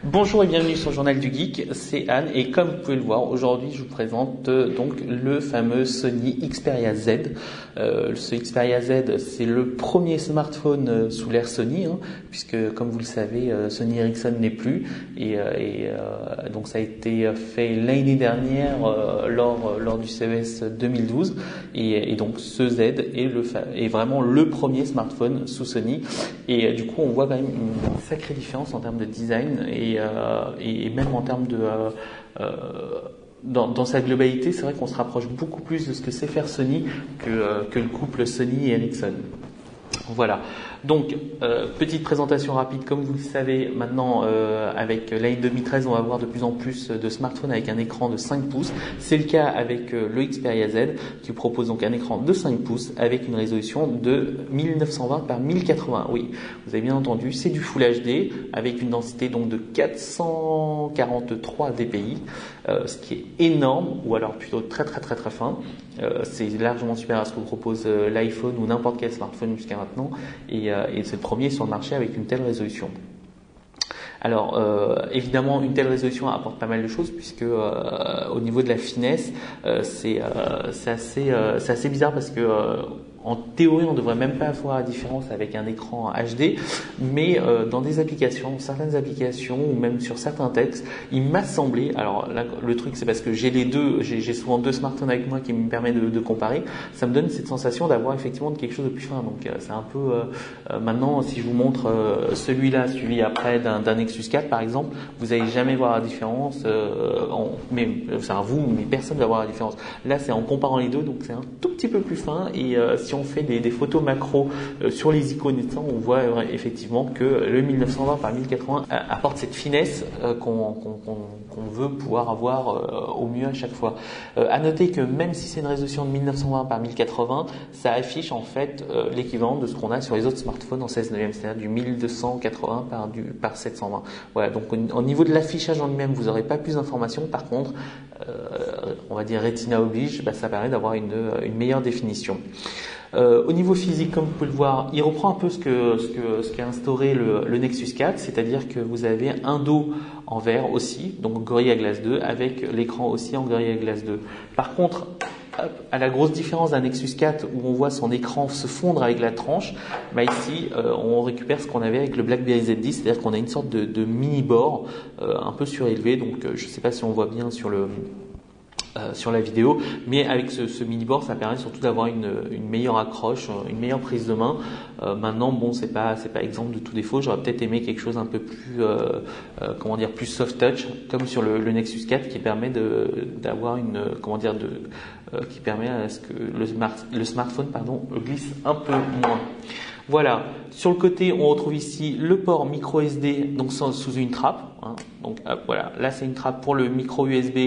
Bonjour et bienvenue sur le Journal du Geek, c'est Anne et comme vous pouvez le voir, aujourd'hui je vous présente donc le fameux Sony Xperia Z. Ce Xperia Z, c'est le premier smartphone sous l'ère Sony, puisque comme vous le savez, Sony Ericsson n'est plus et donc ça a été fait l'année dernière lors du CES 2012 et donc ce Z est vraiment le premier smartphone sous Sony et du coup on voit quand même une sacrée différence en termes de design et même en termes de dans sa globalité, c'est vrai qu'on se rapproche beaucoup plus de ce que sait faire Sony que le couple Sony et Ericsson. Voilà. Donc, petite présentation rapide, comme vous le savez, maintenant avec l'année 2013, on va avoir de plus en plus de smartphones avec un écran de 5 pouces. C'est le cas avec le Xperia Z qui propose donc un écran de 5 pouces avec une résolution de 1920 par 1080. Oui, vous avez bien entendu, c'est du Full HD avec une densité donc de 443 dpi, ce qui est énorme, ou alors plutôt très fin. C'est largement supérieur à ce que propose l'iPhone ou n'importe quel smartphone jusqu'à maintenant et c'est le premier sur le marché avec une telle résolution. Alors évidemment une telle résolution apporte pas mal de choses puisque au niveau de la finesse c'est assez bizarre parce que en théorie, on ne devrait même pas avoir la différence avec un écran HD, mais dans des applications, certaines applications ou même sur certains textes, il m'a semblé, alors là, le truc c'est parce que j'ai les deux, j'ai souvent deux smartphones avec moi qui me permet de comparer, ça me donne cette sensation d'avoir effectivement quelque chose de plus fin. Donc c'est un peu, maintenant si je vous montre celui-là suivi après d'un Nexus 4 par exemple, vous n'allez jamais voir la différence, mais personne ne va voir la différence. Là c'est en comparant les deux, donc c'est un tout petit peu plus fin et si on fait des photos macro sur les icônes et tout ça, on voit effectivement que le 1920 par 1080 apporte cette finesse qu'on veut pouvoir avoir au mieux à chaque fois. À noter que même si c'est une résolution de 1920 par 1080, ça affiche en fait l'équivalent de ce qu'on a sur les autres smartphones en 16/9, c'est-à-dire du 1280 par 720. Voilà, donc au niveau de l'affichage en lui-même, vous n'aurez pas plus d'informations. Par contre, on va dire Retina oblige, ça permet d'avoir une meilleure définition. Au niveau physique, comme vous pouvez le voir, il reprend un peu ce qu'a instauré le Nexus 4, c'est-à-dire que vous avez un dos en verre aussi, donc Gorilla Glass 2, avec l'écran aussi en Gorilla Glass 2. Par contre, à la grosse différence d'un Nexus 4 où on voit son écran se fondre avec la tranche, ici on récupère ce qu'on avait avec le BlackBerry Z10, c'est-à-dire qu'on a une sorte de mini-bord un peu surélevé, donc je ne sais pas si on voit bien sur la vidéo, mais avec ce mini-board, ça permet surtout d'avoir une meilleure accroche, une meilleure prise de main. Maintenant, bon, c'est pas exemple de tout défaut. J'aurais peut-être aimé quelque chose un peu plus, plus soft touch, comme sur le Nexus 4, qui permet d'avoir qui permet à ce que le smartphone, glisse un peu moins. Voilà. Sur le côté, on retrouve ici le port micro SD, donc sous une trappe. Donc voilà, là c'est une trappe pour le micro USB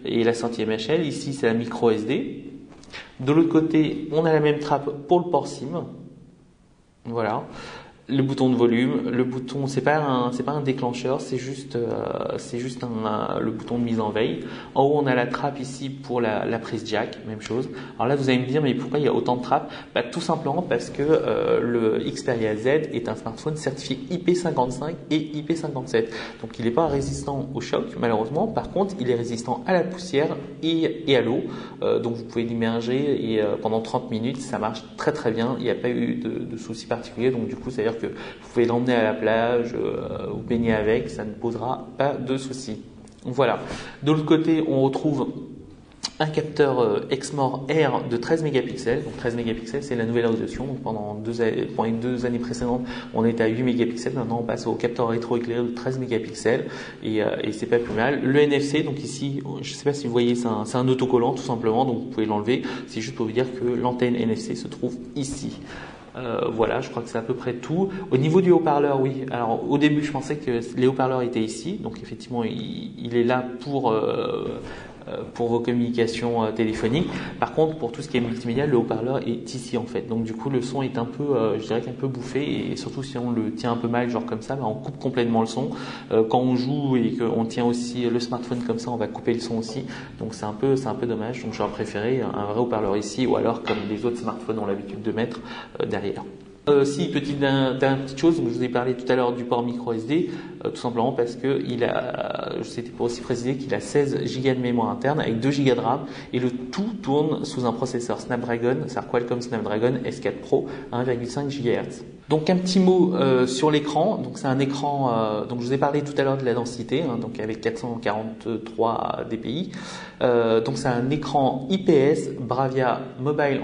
et la sortie MHL. Ici c'est la micro SD. De l'autre côté, on a la même trappe pour le port SIM. Voilà. Le bouton de volume, le bouton, c'est pas un déclencheur, c'est juste le bouton de mise en veille. En haut, on a la trappe ici pour la prise jack, même chose. Alors là, vous allez me dire, mais pourquoi il y a autant de trappes? Tout simplement parce que le Xperia Z est un smartphone certifié IP55 et IP57. Donc, il n'est pas résistant au choc, malheureusement. Par contre, il est résistant à la poussière et à l'eau. Donc, vous pouvez l'immerger et pendant 30 minutes, ça marche très très bien. Il n'y a pas eu de soucis particuliers. Donc, du coup, c'est-à-dire que vous pouvez l'emmener à la plage, vous baigner avec, ça ne posera pas de soucis. Voilà. De l'autre côté, on retrouve un capteur Exmor R de 13 mégapixels. Donc 13 mégapixels, c'est la nouvelle résolution. Donc pendant les 2 années précédentes, on était à 8 mégapixels. Maintenant, on passe au capteur rétro-éclairé de 13 mégapixels et c'est pas plus mal. Le NFC, donc ici, je ne sais pas si vous voyez, c'est un autocollant tout simplement. Donc vous pouvez l'enlever. C'est juste pour vous dire que l'antenne NFC se trouve ici. Voilà, je crois que c'est à peu près tout. Au niveau du haut-parleur, oui. Alors au début, je pensais que les haut-parleurs étaient ici, donc effectivement, il est là pour pour vos communications téléphoniques. Par contre, pour tout ce qui est multimédia, le haut-parleur est ici en fait. Donc du coup, le son est un peu, je dirais qu'un peu bouffé, et surtout si on le tient un peu mal, genre comme ça, on coupe complètement le son. Quand on joue et qu'on tient aussi le smartphone comme ça, on va couper le son aussi. Donc c'est un peu dommage. Donc j'aurais préféré un vrai haut-parleur ici, ou alors comme les autres smartphones ont l'habitude de mettre derrière. Si, petite chose, je vous ai parlé tout à l'heure du port micro SD, tout simplement parce que c'était pour aussi préciser qu'il a 16 Go de mémoire interne avec 2 Go de RAM, et le tout tourne sous un processeur Snapdragon, c'est-à-dire Qualcomm Snapdragon S4 Pro à 1,5 GHz. Donc un petit mot sur l'écran. Donc c'est un écran, donc je vous ai parlé tout à l'heure de la densité, donc avec 443 dpi. Donc c'est un écran IPS Bravia Mobile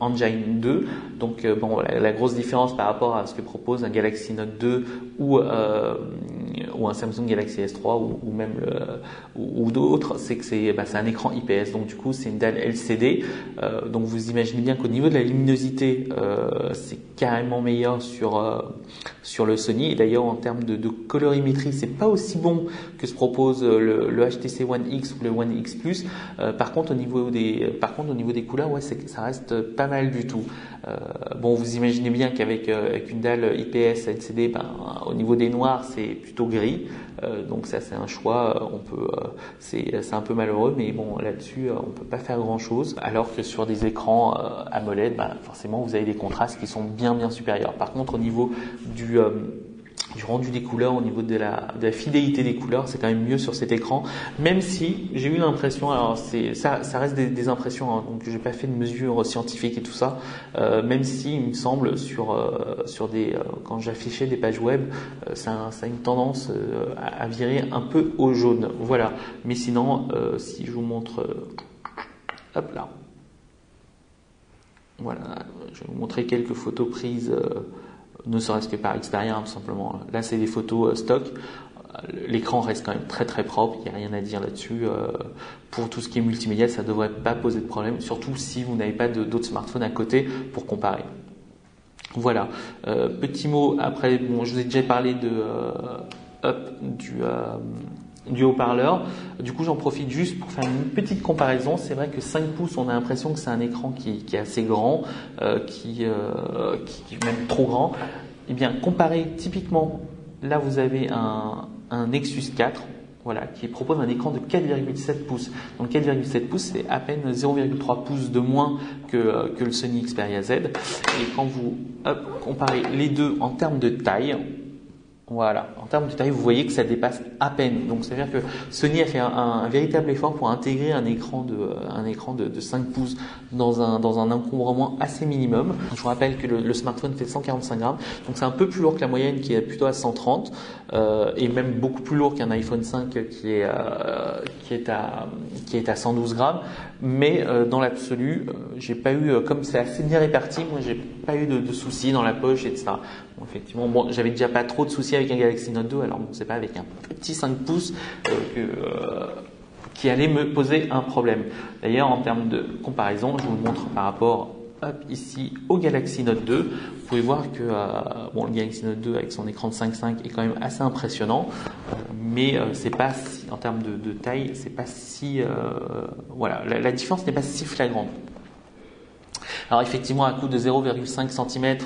Engine 2. Donc bon, la grosse différence par rapport à ce que propose un Galaxy Note 2 ou un Samsung Galaxy S3 ou même ou d'autres, c'est que c'est un écran IPS. Donc du coup c'est une dalle LCD. Donc vous imaginez bien qu'au niveau de la luminosité, c'est carrément meilleur sur le Sony. Et d'ailleurs en termes de colorimétrie, c'est pas aussi bon que se propose le HTC One X ou le One X Plus. Par contre au niveau des couleurs, ouais, ça reste pas mal du tout. Bon, vous imaginez bien qu'avec une dalle IPS LCD, au niveau des noirs, c'est plutôt gris. Donc ça, c'est un choix. C'est un peu malheureux, mais bon, là-dessus, on peut pas faire grand-chose. Alors que sur des écrans AMOLED, forcément, vous avez des contrastes qui sont bien supérieurs. Par contre, au niveau du rendu des couleurs, au niveau de la fidélité des couleurs, c'est quand même mieux sur cet écran, même si j'ai eu l'impression, alors ça reste des impressions, hein, donc j'ai pas fait de mesures scientifiques et tout ça, même si il me semble quand j'affichais des pages web, ça a une tendance à virer un peu au jaune, voilà. Mais sinon, si je vous montre, hop là, voilà, je vais vous montrer quelques photos prises. Ne serait-ce que par expérience, tout simplement. Là, c'est des photos stock. L'écran reste quand même très propre. Il n'y a rien à dire là-dessus. Pour tout ce qui est multimédia, ça ne devrait pas poser de problème. Surtout si vous n'avez pas d'autres smartphones à côté pour comparer. Voilà. Petit mot après. Bon, je vous ai déjà parlé du haut-parleur. Du coup, j'en profite juste pour faire une petite comparaison. C'est vrai que 5 pouces, on a l'impression que c'est un écran qui est assez grand, qui est même trop grand. Eh bien, comparé typiquement, là vous avez un Nexus 4, voilà, qui propose un écran de 4,7 pouces. Donc 4,7 pouces, c'est à peine 0,3 pouces de moins que le Sony Xperia Z. Et quand vous comparez les deux en termes de taille, voilà, en termes de taille, vous voyez que ça dépasse à peine. Donc, c'est-à-dire que Sony a fait un véritable effort pour intégrer un écran de 5 pouces dans un encombrement assez minimum. Je vous rappelle que le smartphone fait 145 grammes, donc c'est un peu plus lourd que la moyenne qui est plutôt à 130, et même beaucoup plus lourd qu'un iPhone 5 qui est à 112 grammes. Mais dans l'absolu, j'ai pas eu, comme c'est assez bien réparti, moi j'ai pas eu de soucis dans la poche, etc. Bon, effectivement, bon, j'avais déjà pas trop de soucis avec un Galaxy Note 2, alors bon, c'est pas avec un petit 5 pouces qui allait me poser un problème. D'ailleurs, en termes de comparaison, je vous le montre par rapport ici au Galaxy Note 2. Vous pouvez voir que le Galaxy Note 2 avec son écran de 5.5 est quand même assez impressionnant, mais c'est pas si, en termes de taille, c'est pas si voilà, la différence n'est pas si flagrante. Alors effectivement, à coup de 0,5 cm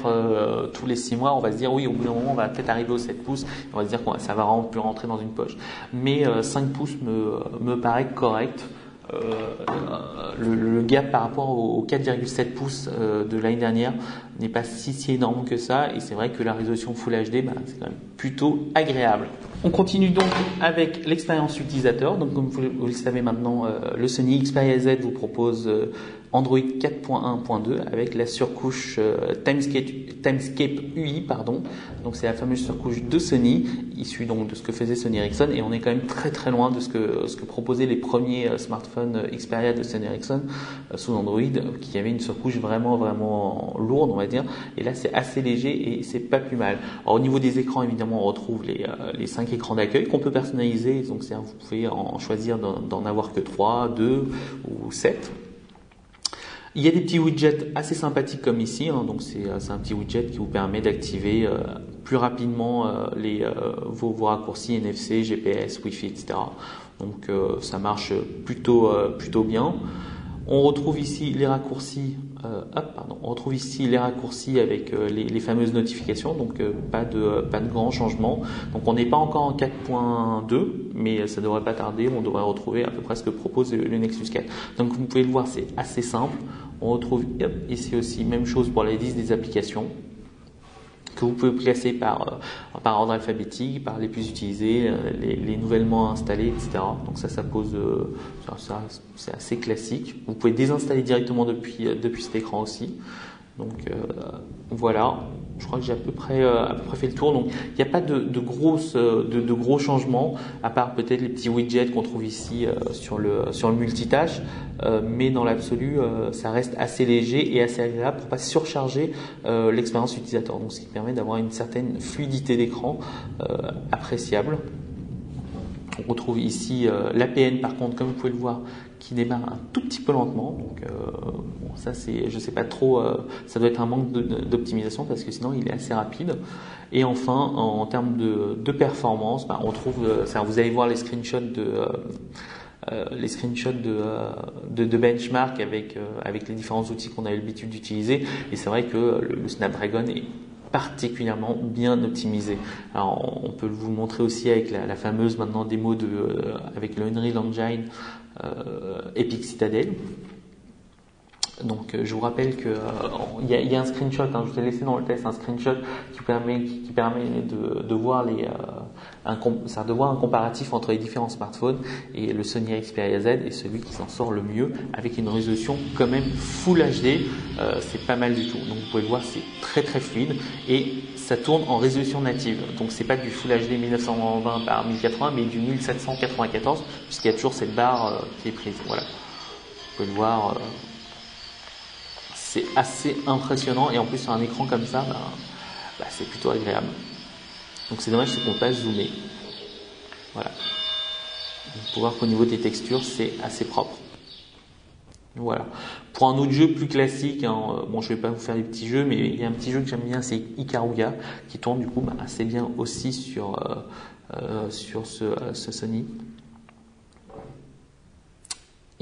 tous les 6 mois, on va se dire oui, au bout d'un moment, on va peut-être arriver au 7 pouces, on va se dire que ça va plus rentrer dans une poche. Mais 5 pouces me paraît correct. Le gap par rapport aux 4,7 pouces de l'année dernière n'est pas si énorme que ça, et c'est vrai que la résolution Full HD, c'est quand même plutôt agréable. On continue donc avec l'expérience utilisateur. Donc comme vous le savez maintenant, le Sony Xperia Z vous propose Android 4.1.2 avec la surcouche Timescape UI, pardon. Donc c'est la fameuse surcouche de Sony, issue donc de ce que faisait Sony Ericsson, et on est quand même très loin de ce que proposaient les premiers smartphones Xperia de Sony Ericsson sous Android, qui avaient une surcouche vraiment lourde, on va dire. Et là c'est assez léger et c'est pas plus mal. Alors au niveau des écrans, évidemment, on retrouve les 5 écrans d'accueil qu'on peut personnaliser. Donc vous pouvez en choisir d'en avoir que 3, 2 ou 7. Il y a des petits widgets assez sympathiques comme ici, hein. Donc c'est un petit widget qui vous permet d'activer plus rapidement vos raccourcis NFC, GPS, Wi-Fi, etc. Donc ça marche plutôt bien. On retrouve ici les raccourcis. On retrouve ici les raccourcis avec les fameuses notifications, donc pas de grands changements. Donc on n'est pas encore en 4.2, mais ça devrait pas tarder. On devrait retrouver à peu près ce que propose le Nexus 4. Donc vous pouvez le voir, c'est assez simple. On retrouve ici aussi même chose pour la liste des applications, que vous pouvez classer par ordre alphabétique, par les plus utilisés, les nouvellement installés, etc. Donc ça pose, c'est assez classique. Vous pouvez désinstaller directement depuis cet écran aussi. Donc voilà, je crois que j'ai à peu près fait le tour. Donc il n'y a pas de gros changements, à part peut-être les petits widgets qu'on trouve ici sur le multitâche, mais dans l'absolu, ça reste assez léger et assez agréable pour pas surcharger l'expérience utilisateur. Donc ce qui permet d'avoir une certaine fluidité d'écran appréciable. On retrouve ici l'APN, par contre, comme vous pouvez le voir, qui démarre un tout petit peu lentement. Donc ça, c'est, je sais pas trop, ça doit être un manque d'optimisation parce que sinon il est assez rapide. Et enfin, en termes de performance, on trouve, vous allez voir les screenshots de benchmark avec les différents outils qu'on a l'habitude d'utiliser. Et c'est vrai que le Snapdragon est particulièrement bien optimisé. Alors on peut vous montrer aussi avec la fameuse maintenant démo avec le Unreal Engine Epic Citadel. Donc je vous rappelle que il y a un screenshot, je vous ai laissé dans le test un screenshot qui permet de voir de voir un comparatif entre les différents smartphones, et le Sony Xperia Z est celui qui s'en sort le mieux avec une résolution quand même Full HD. C'est pas mal du tout. Donc vous pouvez le voir, c'est très très fluide et ça tourne en résolution native. Donc c'est pas du Full HD 1920 par 1080 mais du 1794 puisqu'il y a toujours cette barre qui est prise. Voilà. Vous pouvez le voir. C'est assez impressionnant et en plus sur un écran comme ça, c'est plutôt agréable. Donc c'est dommage, c'est qu'on peut pas zoomer. Voilà. Vous pouvez voir qu'au niveau des textures, c'est assez propre. Voilà. Pour un autre jeu plus classique, je vais pas vous faire des petits jeux, mais il y a un petit jeu que j'aime bien, c'est Ikaruga, qui tourne du coup assez bien aussi sur ce Sony.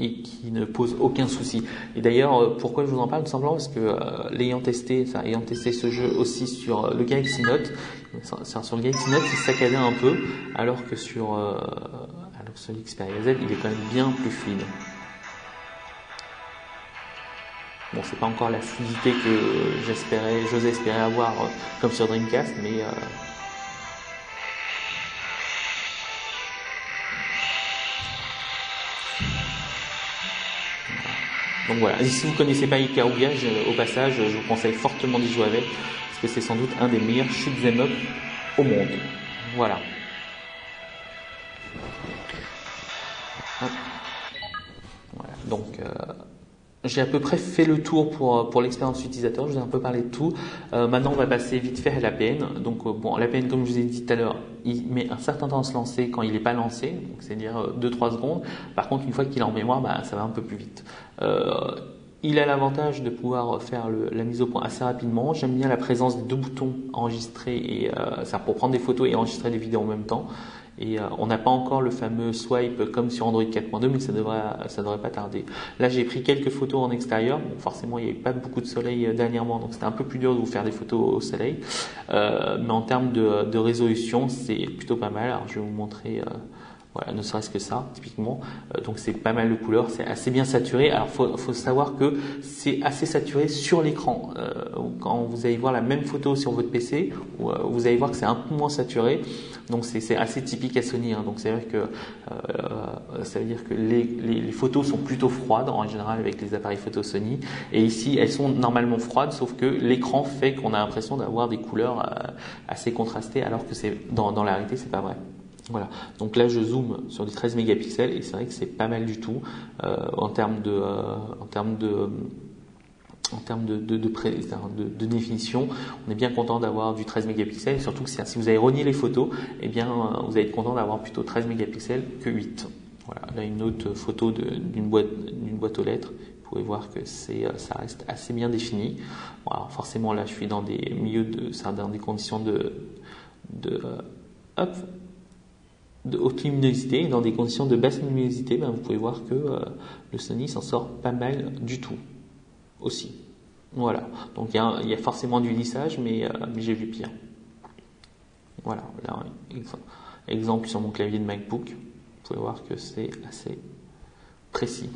Et qui ne pose aucun souci. Et d'ailleurs, pourquoi je vous en parle? Tout simplement parce que ayant testé ce jeu aussi sur le Galaxy Note, sur le Galaxy Note, il saccadait un peu, alors que sur l'Xperia Z, il est quand même bien plus fluide. Bon, c'est pas encore la fluidité que j'osais espérer avoir comme sur Dreamcast, mais donc voilà, et si vous ne connaissez pas Ikaruga, au passage, je vous conseille fortement d'y jouer avec, parce que c'est sans doute un des meilleurs shoot'em up au monde. Voilà. Voilà. Donc, j'ai à peu près fait le tour pour l'expérience utilisateur. Je vous ai un peu parlé de tout. Maintenant, on va passer vite fait à l'APN. Donc, l'APN, comme je vous ai dit tout à l'heure, il met un certain temps à se lancer quand il n'est pas lancé, donc c'est-à-dire 2-3 secondes. Par contre, une fois qu'il est en mémoire, ça va un peu plus vite. Il a l'avantage de pouvoir faire la mise au point assez rapidement. J'aime bien la présence des deux boutons enregistrer et pour prendre des photos et enregistrer des vidéos en même temps. Et on n'a pas encore le fameux swipe comme sur Android 4.2, mais ça devrait pas tarder. Là, j'ai pris quelques photos en extérieur. Bon, forcément, il n'y avait pas beaucoup de soleil dernièrement, donc c'était un peu plus dur de vous faire des photos au soleil. Mais en termes de résolution, c'est plutôt pas mal. Alors, je vais vous montrer. Voilà, ne serait-ce que ça, typiquement. Donc c'est pas mal de couleurs, c'est assez bien saturé. Alors faut savoir que c'est assez saturé sur l'écran. Quand vous allez voir la même photo sur votre PC, vous allez voir que c'est un peu moins saturé. Donc c'est assez typique à Sony. Donc c'est vrai que ça veut dire que les photos sont plutôt froides en général avec les appareils photo Sony. Et ici elles sont normalement froides, sauf que l'écran fait qu'on a l'impression d'avoir des couleurs assez contrastées, alors que dans la réalité c'est pas vrai. Voilà. Donc là, je zoome sur du 13 mégapixels et c'est vrai que c'est pas mal du tout en termes de définition. On est bien content d'avoir du 13 mégapixels et surtout que si vous avez renié les photos, vous allez être content d'avoir plutôt 13 mégapixels que 8. Voilà. Là, une autre photo d'une boîte aux lettres. Vous pouvez voir que ça reste assez bien défini. Bon, alors forcément, là, je suis dans des de haute luminosité, et dans des conditions de basse luminosité, vous pouvez voir que le Sony s'en sort pas mal du tout aussi. Voilà, donc il y a forcément du lissage, mais j'ai vu pire. Voilà, là, exemple sur mon clavier de MacBook, vous pouvez voir que c'est assez précis.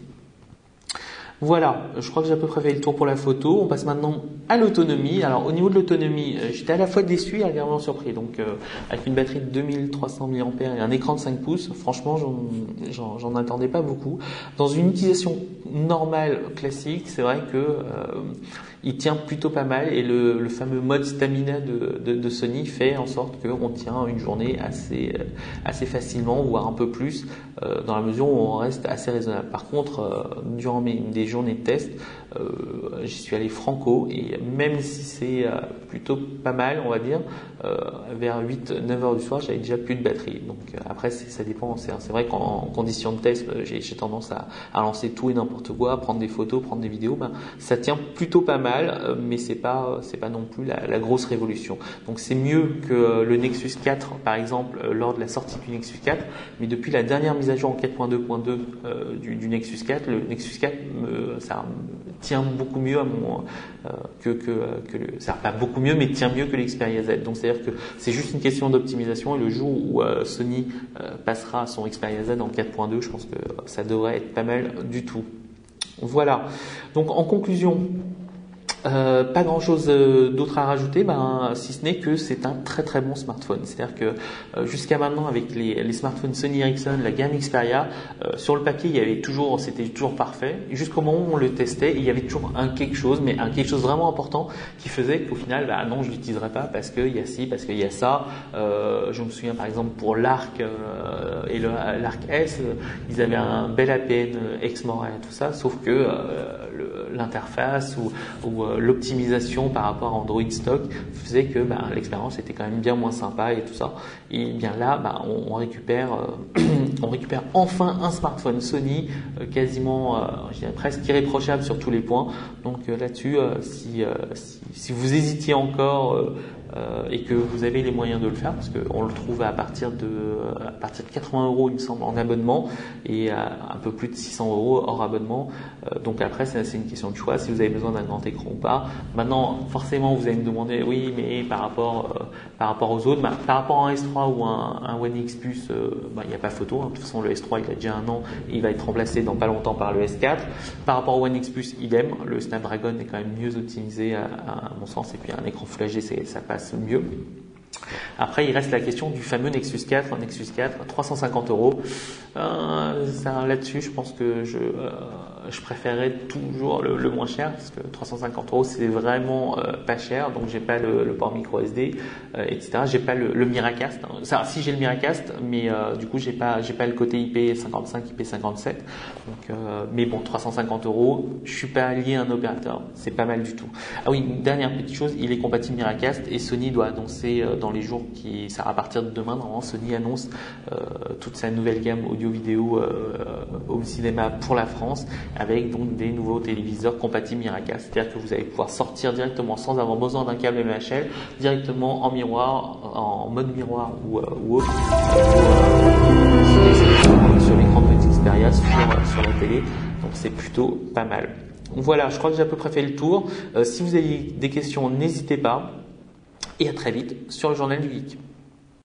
Voilà, je crois que j'ai à peu près fait le tour pour la photo. On passe maintenant à l'autonomie. Alors au niveau de l'autonomie, j'étais à la fois déçu et agréablement surpris. Donc avec une batterie de 2300 mAh et un écran de 5 pouces, franchement j'en attendais pas beaucoup. Dans une utilisation normale, classique, c'est vrai que il tient plutôt pas mal, et le fameux mode stamina de Sony fait en sorte qu'on tient une journée assez facilement, voire un peu plus, dans la mesure où on reste assez raisonnable. Par contre, durant des journées de test, j'y suis allé franco, et même si c'est plutôt pas mal, on va dire, vers 8-9 heures du soir, j'avais déjà plus de batterie. Donc après, ça dépend. C'est vrai qu'en condition de test, j'ai tendance à lancer tout et n'importe quoi, prendre des photos, prendre des vidéos. Ça tient plutôt pas mal, mais c'est pas non plus la grosse révolution. Donc c'est mieux que le Nexus 4, par exemple, lors de la sortie du Nexus 4. Mais depuis la dernière mise à jour en 4.2.2 du Nexus 4, le Nexus 4 ça tient beaucoup mieux à mon ça pas beaucoup mieux, mais tient mieux que l'Xperia Z. Donc c'est-à-dire que c'est juste une question d'optimisation, et le jour où Sony passera son Xperia Z en 4.2, je pense que ça devrait être pas mal du tout. Voilà. Donc en conclusion, pas grand chose d'autre à rajouter, si ce n'est que c'est un très très bon smartphone. C'est-à-dire que jusqu'à maintenant, avec les smartphones Sony Ericsson, la gamme Xperia, sur le papier c'était toujours parfait, jusqu'au moment où on le testait, il y avait toujours quelque chose vraiment important qui faisait qu'au final, non, je l'utiliserai pas parce qu'il y a ci, parce qu'il y a ça. Je me souviens par exemple pour l'Arc et l'Arc S, ils avaient un bel APN XMORA et tout ça, sauf que l'interface ou l'optimisation par rapport à Android stock faisait que l'expérience était quand même bien moins sympa et tout ça. Et bien là, on récupère enfin un smartphone Sony quasiment, je dirais presque irréprochable sur tous les points. Donc là-dessus, si vous hésitiez encore et que vous avez les moyens de le faire, parce qu'on le trouve à partir de 80 €, il me semble, en abonnement, et à un peu plus de 600 € hors abonnement. Donc après, c'est une question de choix, si vous avez besoin d'un grand écran ou pas. Maintenant, forcément, vous allez me demander, oui, mais par rapport aux autres, par rapport à un S3 ou un One X Plus, il n'y a pas photo. De toute façon, le S3, il a déjà un an, et il va être remplacé dans pas longtemps par le S4. Par rapport au One X Plus, idem. Le Snapdragon est quand même mieux optimisé à mon sens, et puis un écran Full HD, ça passe mieux. Après, il reste la question du fameux Nexus 4. Nexus 4, 350 €. Là-dessus, je pense que je préférerais toujours le moins cher, parce que 350 €, c'est vraiment pas cher. Donc, j'ai pas le port micro SD, etc. J'ai pas le Miracast. Si j'ai le Miracast, mais du coup, j'ai pas le côté IP55, IP57. Donc, mais bon, 350 €, je suis pas lié à un opérateur. C'est pas mal du tout. Ah oui, une dernière petite chose, il est compatible Miracast, et Sony doit annoncer dans les jours ça à partir de demain, normalement, Sony annonce toute sa nouvelle gamme audio-vidéo home cinéma pour la France, avec donc des nouveaux téléviseurs compatibles Miracast. C'est-à-dire que vous allez pouvoir sortir directement sans avoir besoin d'un câble MHL, directement en miroir, en mode miroir ou autre, sur l'écran de votre Xperia, sur la télé. Donc c'est plutôt pas mal. Voilà, je crois que j'ai à peu près fait le tour. Si vous avez des questions, n'hésitez pas. Et à très vite sur le Journal du Geek.